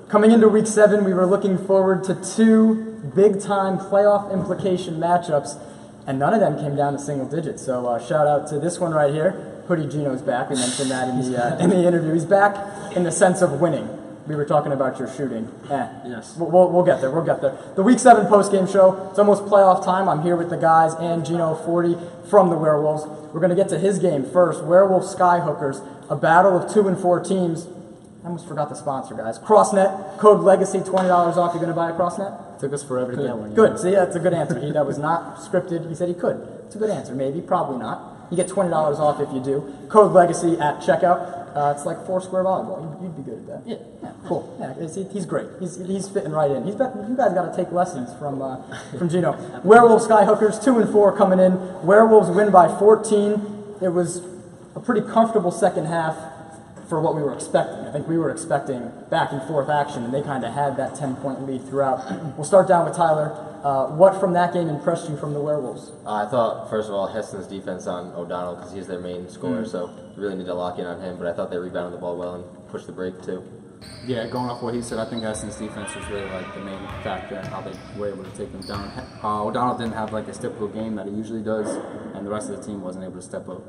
Coming into Week 7, we were looking forward to 2 big-time playoff implication matchups, and none of them came down to single digits. So shout out to this one right here. Hoodie Gino's back. We mentioned that in the interview. He's back in the sense of winning. We were talking about your shooting. Yes. We'll get there. We'll get there. The Week 7 postgame show. It's almost playoff time. I'm here with the guys and Gino Forte from the Werewolves. We're going to get to his game first. Werewolves Skyhookers, a battle of 2 and 4 teams. I almost forgot the sponsor, guys. CrossNet, code Legacy, $20 off. You're going to buy a CrossNet? Took us forever to get one. Good. See, that's a good answer. That was not scripted. He said he could. It's a good answer. Maybe, probably not. You get $20 off if you do. Code Legacy at checkout. It's like 4-square volleyball. You'd be good at that. Yeah. Cool. Yeah, he's great. He's fitting right in. You guys got to take lessons from Gino. Werewolves Skyhookers, 2 and 4 coming in. Werewolves win by 14. It was a pretty comfortable second half for what we were expecting. I think we were expecting back and forth action, and they kind of had that 10-point lead throughout. We'll start down with Tyler. What from that game impressed you from the Werewolves? I thought, first of all, Heston's defense on O'Donnell, because he's their main scorer, so really need to lock in on him, but I thought they rebounded the ball well and pushed the break, too. Yeah, going off what he said, I think Heston's defense was really like the main factor in how they were able to take them down. O'Donnell didn't have like a typical game that he usually does, and the rest of the team wasn't able to step up.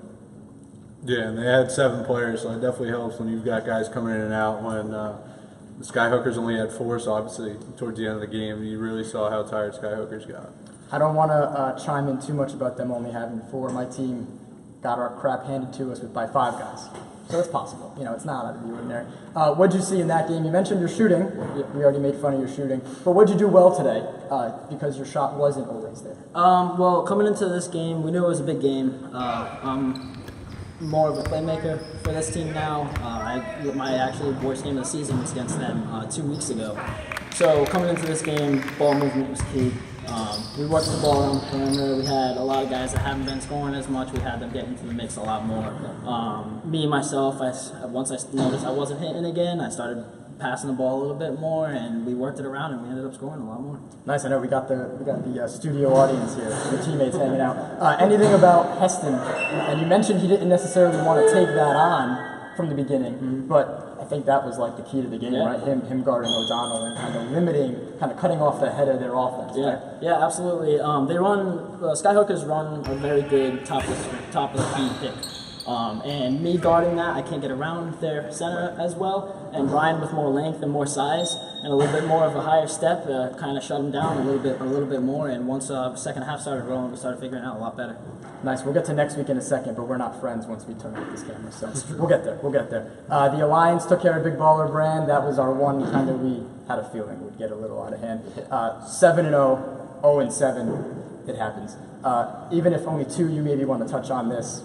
Yeah, and they had 7 players, so it definitely helps when you've got guys coming in and out. When the Skyhookers only had 4, so obviously towards the end of the game, you really saw how tired Skyhookers got. I don't want to chime in too much about them only having 4. My team got our crap handed to us by 5 guys, so it's possible. It's not out of the ordinary. What'd you see in that game? You mentioned your shooting. We already made fun of your shooting, but what'd you do well today? Because your shot wasn't always there. Well, coming into this game, we knew it was a big game. More of a playmaker for this team now. My actual worst game of the season was against them 2 weeks ago. So coming into this game, ball movement was key. We worked the ball around the perimeter. We had a lot of guys that haven't been scoring as much. We had them get into the mix a lot more. Me, myself, once I noticed I wasn't hitting again, I started passing the ball a little bit more, and we worked it around, and we ended up scoring a lot more. Nice. I know we got the studio audience here, the teammates hanging out. Anything about Heston? And you mentioned he didn't necessarily want to take that on from the beginning, but I think that was like the key to the game, right? Him guarding O'Donnell and kind of cutting off the head of their offense. Yeah, right? Yeah, absolutely. Skyhookers run a very good top of the key pick. And me guarding that, I can't get around their center as well. And Ryan with more length and more size and a little bit more of a higher step kind of shut him down a little bit more. And once the second half started rolling, we started figuring it out a lot better. Nice. We'll get to next week in a second, but we're not friends once we turn off this camera. So we'll get there. The Alliance took care of Big Baller Brand. That was our one we had a feeling would get a little out of hand. 7-0, 0-7. It happens. Even if only 2, you maybe want to touch on this.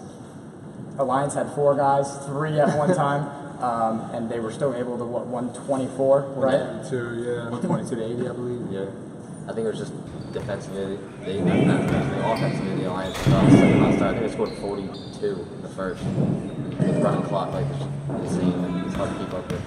Alliance had 4 guys, 3 at one time, and they were still able to, 124, right? 122 to 80, I believe. Yeah. I think it was just defensively, offensively, the Alliance I think they scored 42 in the first. With running clock, it's insane. It's hard to keep up with.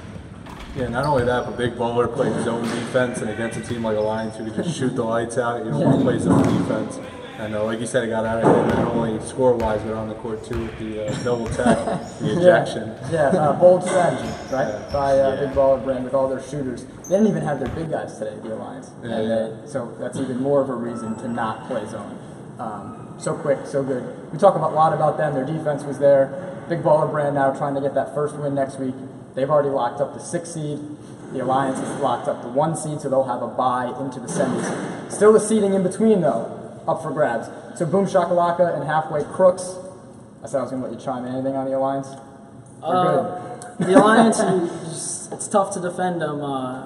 Yeah, not only that, but Big Baller played zone defense, and against a team like Alliance who could just shoot the lights out, you don't want to play zone defense. And like you said, it got out of hand, not only score-wise, but on the court, too, with the double tech, the ejection. Bold strategy, right, by Big Baller Brand with all their shooters. They didn't even have their big guys today, the Alliance. So that's even more of a reason to not play zone. So quick, so good. We talk a lot about them. Their defense was there. Big Baller Brand now trying to get that first win next week. They've already locked up the 6th seed. The Alliance has locked up the 1 seed, so they'll have a bye into the semis. Still the seeding in between, though, up for grabs. So Boom Shakalaka and Halfway Crooks. I said I was going to let you chime in. Anything on the Alliance? The Alliance, it's tough to defend them.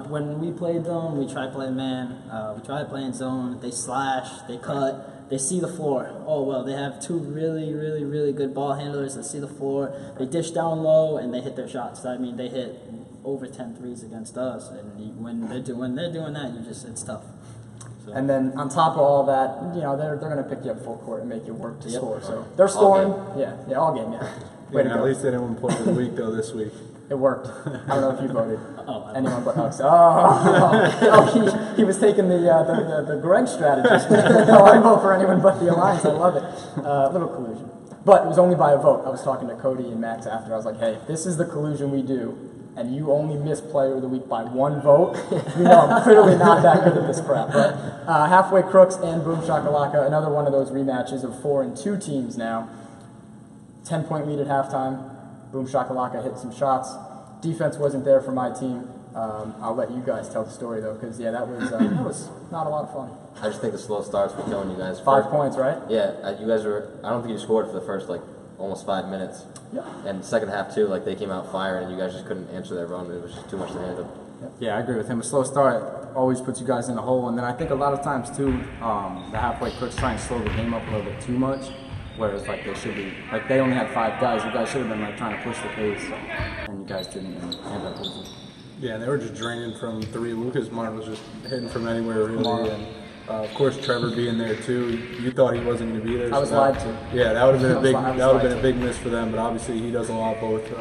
When we played them, we tried playing man. We tried playing zone. They slash, they cut, they see the floor. Oh, well, they have 2 really, really, really good ball handlers that see the floor. They dish down low, and they hit their shots. I mean, they hit over 10 threes against us. And when they're doing that, it's tough. So. And then on top of all that, they're going to pick you up full court and make you work to score. So they're scoring. All game. At least they didn't win Player of the Week, though, this week. It worked. I don't know if you voted. Anyone but us. He was taking the Greg strategy. No, I vote for anyone but the Alliance. I love it. Little collusion. But it was only by a vote. I was talking to Cody and Max after. I was like, hey, if this is the collusion we do, and you only miss Player of the Week by 1 vote, you know I'm clearly not that good at this crap. But Halfway Crooks and Boom Shakalaka, another one of those rematches of 4-2 teams now. 10-point lead at halftime. Boom Shakalaka hit some shots. Defense wasn't there for my team. I'll let you guys tell the story though, because that was not a lot of fun. I just think the slow starts were killing you guys. 5 points, right? Yeah, you guys were. I don't think you scored for the first almost 5 minutes. Yeah. And second half too, they came out firing, and you guys just couldn't answer their run. It was just too much to handle. Yeah, I agree with him. A slow start always puts you guys in a hole, and then I think a lot of times too, the Halfway Crooks try and slow the game up a little bit too much. Whereas they should be they only had 5 guys. You guys should have been trying to push the pace, and you guys didn't, and ended up losing. Yeah, and they were just draining from 3. Lucas Martin was just hitting from anywhere really, and of course Trevor being there too. You thought he wasn't going to be there. I was lied to. Yeah, that would have been a big miss for them. But obviously he does a lot both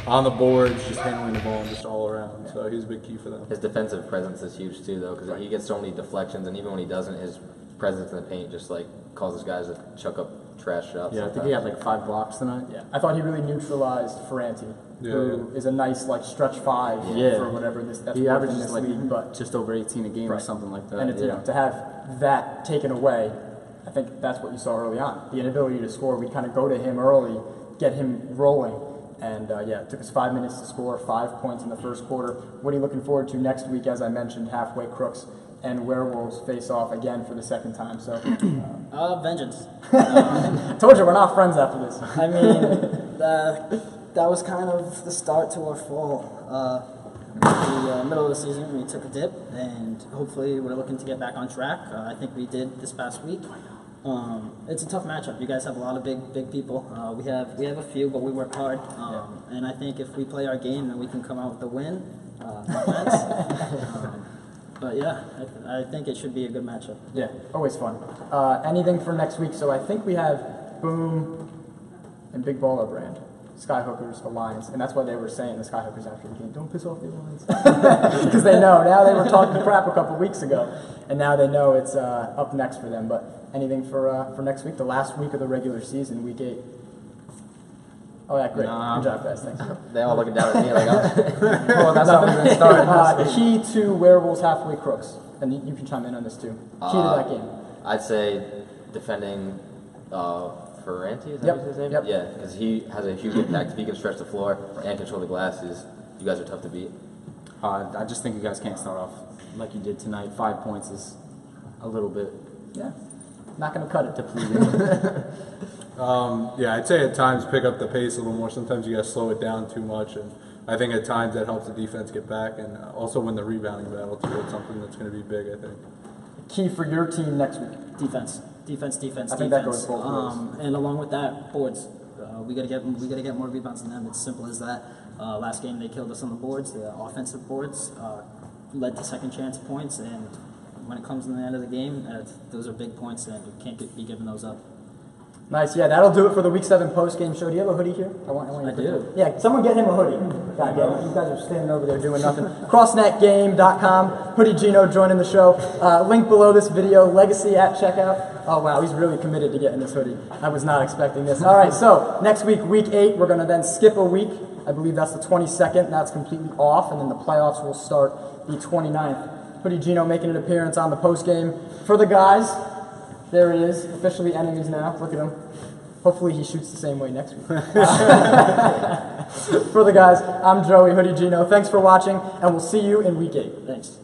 on the boards, just handling the ball, and just all around. So he's a big key for them. His defensive presence is huge too, though, because he gets so many deflections, and even when he doesn't, his presence in the paint just causes guys to chuck up trash shots. Yeah, I think he had 5 blocks tonight. Yeah, I thought he really neutralized Ferranti, who is a nice stretch 5 for whatever that's he averages averages this league, but just over 18 a game or something like that. and it's, to have that taken away, I think that's what you saw early on. The inability to score, we kind of go to him early, get him rolling, and it took us 5 minutes to score, 5 points in the first quarter. What are you looking forward to next week? As I mentioned, Halfway Crooks and Werewolves face off again for the second time. So, Vengeance. told you we're not friends after this. I mean, that was kind of the start to our fall. The middle of the season, we took a dip, and hopefully we're looking to get back on track. I think we did this past week. It's a tough matchup. You guys have a lot of big people. We have a few, but we work hard. And I think if we play our game, then we can come out with a win. But yeah, I think it should be a good matchup. Yeah, always fun. Anything for next week? So I think we have Boom and Big Baller Brand, Skyhookers, Alliance, and that's why they were saying the Skyhookers after the game, don't piss off the Alliance. Because they know. Now they were talking crap a couple weeks ago, and now they know it's up next for them. But anything for next week, the last week of the regular season, week 8? Oh yeah, great. Good job, guys. Thanks. They all looking down at me Well, that's how we're going to start. Key to Werewolves Halfway Crooks, and you can chime in on this too. Key to that game. I'd say defending Ferranti, is that his name? Yep. Yeah, because he has a huge impact. If he can stretch the floor and control the glasses, you guys are tough to beat. I just think you guys can't start off like you did tonight. 5 points is a little bit. Yeah, not going to cut it. Depleted. I'd say at times pick up the pace a little more. Sometimes you got to slow it down too much, and I think at times that helps the defense get back, and also win the rebounding battle too. It's something that's going to be big, I think. Key for your team next week? Defense. I think that goes both ways. And along with that, boards. We gotta get more rebounds than them. It's simple as that. Last game they killed us on the boards. The offensive boards led to second chance points, and when it comes to the end of the game, those are big points, and you can't be giving those up. Nice, yeah, that'll do it for the Week 7 post-game show. Do you have a hoodie here? I do. Yeah, someone get him a hoodie. God damn it, you guys are standing over there doing nothing. CrossNetGame.com, Hoodie Gino joining the show. Link below this video, Legacy at checkout. Oh wow, he's really committed to getting this hoodie. I was not expecting this. All right, so next week, Week 8, we're going to then skip a week. I believe that's the 22nd. That's completely off, and then the playoffs will start the 29th. Hoodie Gino making an appearance on the post-game. For the guys, there he is, officially enemies now. Look at him. Hopefully he shoots the same way next week. For the guys, I'm Joey, Hoodie Gino. Thanks for watching, and we'll see you in Week 8. Thanks.